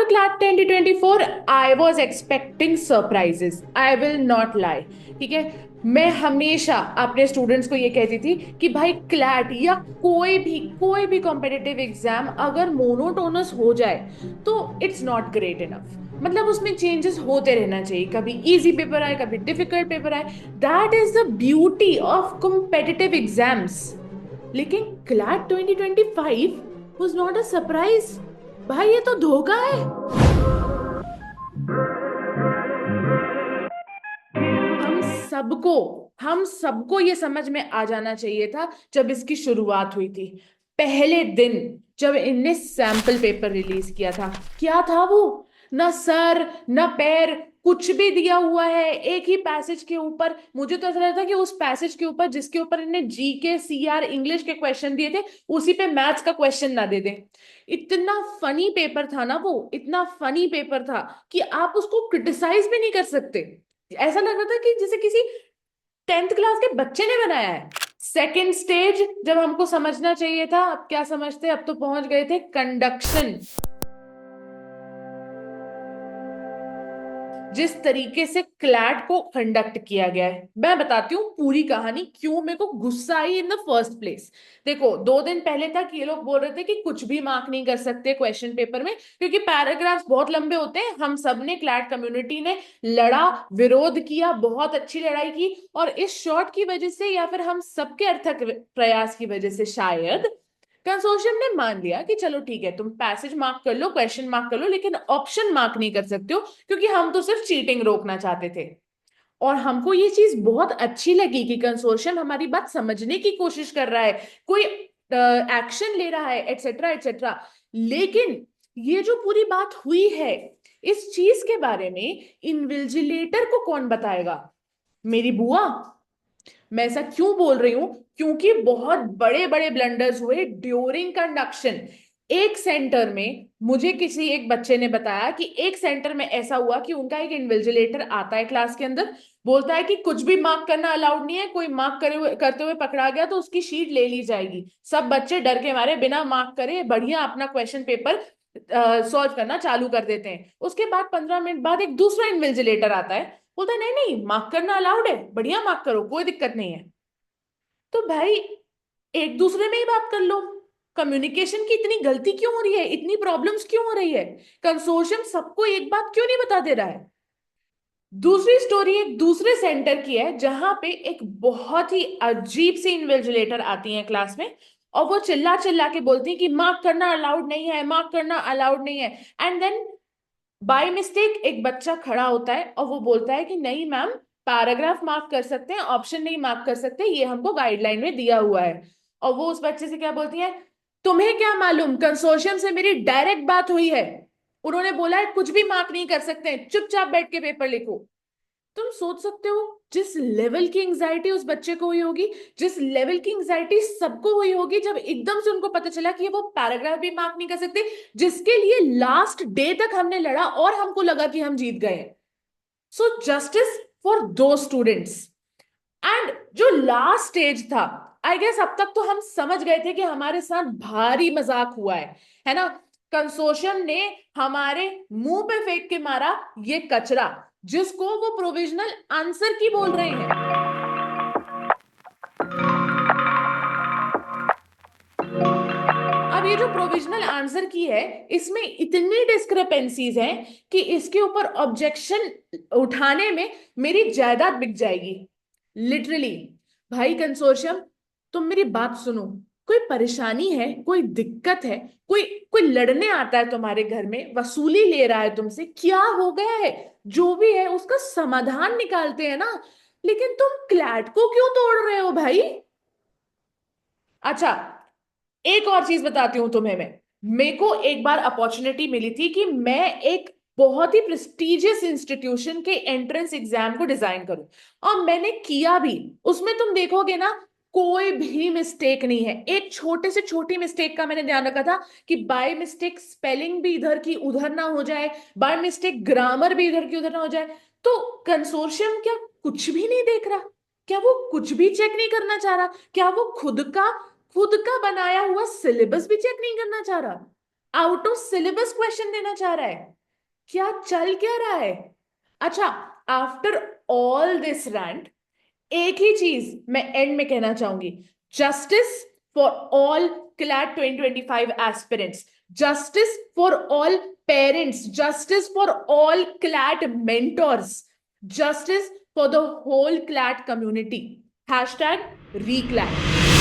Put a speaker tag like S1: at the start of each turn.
S1: After class 2024 I was expecting surprises, I will not lie. ठीक है, मैं हमेशा अपने स्टूडेंट्स को ये कहती थी कि भाई क्लैट या कोई भी कॉम्पिटिटिव एग्जाम अगर मोनोटोनस हो जाए तो इट्स नॉट ग्रेट इनफ। मतलब उसमें चेंजेस होते रहना चाहिए, कभी इजी पेपर आए कभी डिफिकल्ट पेपर आए। That is the beauty of competitive exams. लेकिन CLAT 2025 was not a surprise. भाई ये तो धोखा है। हम सबको हम सबको ये समझ में आ जाना चाहिए था जब इसकी शुरुआत हुई थी। पहले दिन जब इनने सैंपल पेपर रिलीज किया था, क्या था वो? ना सर ना पैर, कुछ भी दिया हुआ है एक ही पैसेज के ऊपर। मुझे तो ऐसा लगता था कि उस पैसेज के ऊपर जिसके ऊपर इन्हें जीके सीआर इंग्लिश के क्वेश्चन दिए थे उसी पे मैथ्स का क्वेश्चन ना दे दें। इतना फनी पेपर था ना वो, इतना फनी पेपर था कि आप उसको क्रिटिसाइज भी नहीं कर सकते। ऐसा लग रहा था कि जैसे किसी 10th क्लास के बच्चे ने बनाया है। सेकंड स्टेज जब हमको समझना चाहिए था, अब क्या समझते, अब तो पहुंच गए थे कंडक्शन। जिस तरीके से क्लैट को कंडक्ट किया गया है, मैं बताती हूँ पूरी कहानी क्यों मेरे को गुस्सा आई इन द फर्स्ट प्लेस। देखो, 2 दिन पहले तक ये लोग बोल रहे थे कि कुछ भी मार्क नहीं कर सकते क्वेश्चन पेपर में क्योंकि पैराग्राफ्स बहुत लंबे होते हैं। हम सब ने, क्लैट कम्युनिटी ने लड़ा, विरोध किया, बहुत अच्छी लड़ाई की, और इस शॉर्ट की वजह से या फिर हम सबके अर्थक प्रयास की वजह से शायद कंसोर्शियम ने मान लिया कि चलो ठीक है, तुम पैसेज मार्क कर लो, क्वेश्चन मार्क कर लो, लेकिन ऑप्शन मार्क नहीं कर सकते हो क्योंकि हम तो सिर्फ चीटिंग रोकना चाहते थे। और हमको ये चीज बहुत अच्छी लगी कि कंसोर्शियम हमारी बात समझने की कोशिश कर रहा है, कोई एक्शन ले रहा है, एटसेट्रा एटसेट्रा। लेकिन ये जो पूरी बात हुई है, इस चीज के बारे में इन्विजिलेटर को कौन बताएगा? मेरी बुआ। मैं ऐसा क्यों बोल रही हूं? क्योंकि बहुत बड़े बड़े ब्लंडर्स हुए ड्यूरिंग कंडक्शन। एक सेंटर में मुझे किसी एक बच्चे ने बताया कि एक सेंटर में ऐसा हुआ कि उनका एक इन्विजिलेटर आता है क्लास के अंदर, बोलता है कि कुछ भी मार्क करना अलाउड नहीं है, कोई मार्क करते हुए पकड़ा गया तो उसकी शीट ले ली जाएगी। सब बच्चे डर के मारे बिना मार्क करे बढ़िया अपना क्वेश्चन पेपर सॉल्व करना चालू कर देते हैं। उसके बाद 15 मिनट बाद एक दूसरा इन्विजिलेटर आता है, बोलता है नहीं नहीं, मार्क करना अलाउड है, बढ़िया मार्क करो, कोई दिक्कत नहीं है। तो भाई एक दूसरे में ही बात कर लो। कम्युनिकेशन की इतनी गलती क्यों हो रही है, इतनी प्रॉब्लम्स क्यों हो रही है? कंसोर्शियम सबको एक बात क्यों नहीं बता दे रहा है? दूसरी स्टोरी एक दूसरे सेंटर की है जहां पे एक बहुत ही अजीब सी इन्विजिलेटर आती है क्लास में, और वो चिल्ला चिल्ला के बोलती है कि मार्क करना अलाउड नहीं है, मार्क करना अलाउड नहीं है। एंड देन बाय मिस्टेक एक बच्चा खड़ा होता है और वो बोलता है कि नहीं मैम, पैराग्राफ मार्क कर सकते हैं, ऑप्शन नहीं मार्क कर सकते, ये हमको गाइडलाइन में दिया हुआ है। और वो उस बच्चे से क्या बोलती है, तुम्हें क्या मालूम, कंसोर्शियम से मेरी डायरेक्ट बात हुई है, उन्होंने बोला है कुछ भी मार्क नहीं कर सकते, चुपचाप बैठ के पेपर लिखो। तुम सोच सकते हो जिस लेवल की एंजाइटी उस बच्चे को हुई होगी, जिस लेवल की एंजाइटी सबको हुई होगी जब एकदम से उनको पता चला कि वो पैराग्राफ भी मार्क नहीं कर सकते, जिसके लिए लास्ट डे तक हमने लड़ा और हमको लगा कि हम जीत गए। सो जस्टिस फॉर दो स्टूडेंट्स। एंड जो लास्ट स्टेज था, आई गेस अब तक तो हम समझ गए थे कि हमारे साथ भारी मजाक हुआ है ना? कंसोर्शियम ने हमारे मुंह पे फेंक के मारा ये कचरा, जिसको वो प्रोविजनल आंसर की बोल रहे हैं। अब ये जो प्रोविजनल आंसर की है, इसमें इतनी डिस्क्रिपेंसीज हैं कि इसके ऊपर ऑब्जेक्शन उठाने में मेरी जायदाद बिक जाएगी, लिटरली। भाई कंसोर्शियम, तुम मेरी बात सुनो। कोई परेशानी है, कोई दिक्कत है, कोई कोई लड़ने आता है तुम्हारे घर में, वसूली ले रहा है तुमसे, क्या हो गया है, जो भी है उसका समाधान निकालते हैं ना। लेकिन तुम क्लैट को क्यों तोड़ रहे हो भाई? अच्छा, एक और चीज बताती हूँ तुम्हें मैं। मेरे को एक बार अपॉर्चुनिटी मिली थी कि मैं एक बहुत ही प्रेस्टिजियस इंस्टीट्यूशन के एंट्रेंस एग्जाम को डिजाइन करूं, और मैंने किया भी। उसमें तुम देखोगे ना, कोई भी मिस्टेक नहीं है। एक छोटे से छोटी मिस्टेक का मैंने ध्यान रखा था कि बाय मिस्टेक स्पेलिंग भी इधर की उधर ना हो जाए, बाय मिस्टेक ग्रामर भी इधर की उधर ना हो जाए। तो कंसोर्शियम क्या कुछ भी नहीं देख रहा? क्या वो कुछ भी चेक नहीं करना चाह रहा? क्या वो खुद का बनाया हुआ सिलेबस भी चेक नहीं करना चाह रहा? आउट ऑफ सिलेबस क्वेश्चन देना चाह रहा है। क्या चल क्या रहा है? अच्छा, आफ्टर ऑल दिस रैंट, एक ही चीज मैं एंड में कहना चाहूंगी। Justice for all CLAT 2025 aspirants, justice for all parents, justice for all CLAT mentors, justice for the whole CLAT community. Hashtag रीक्लैट।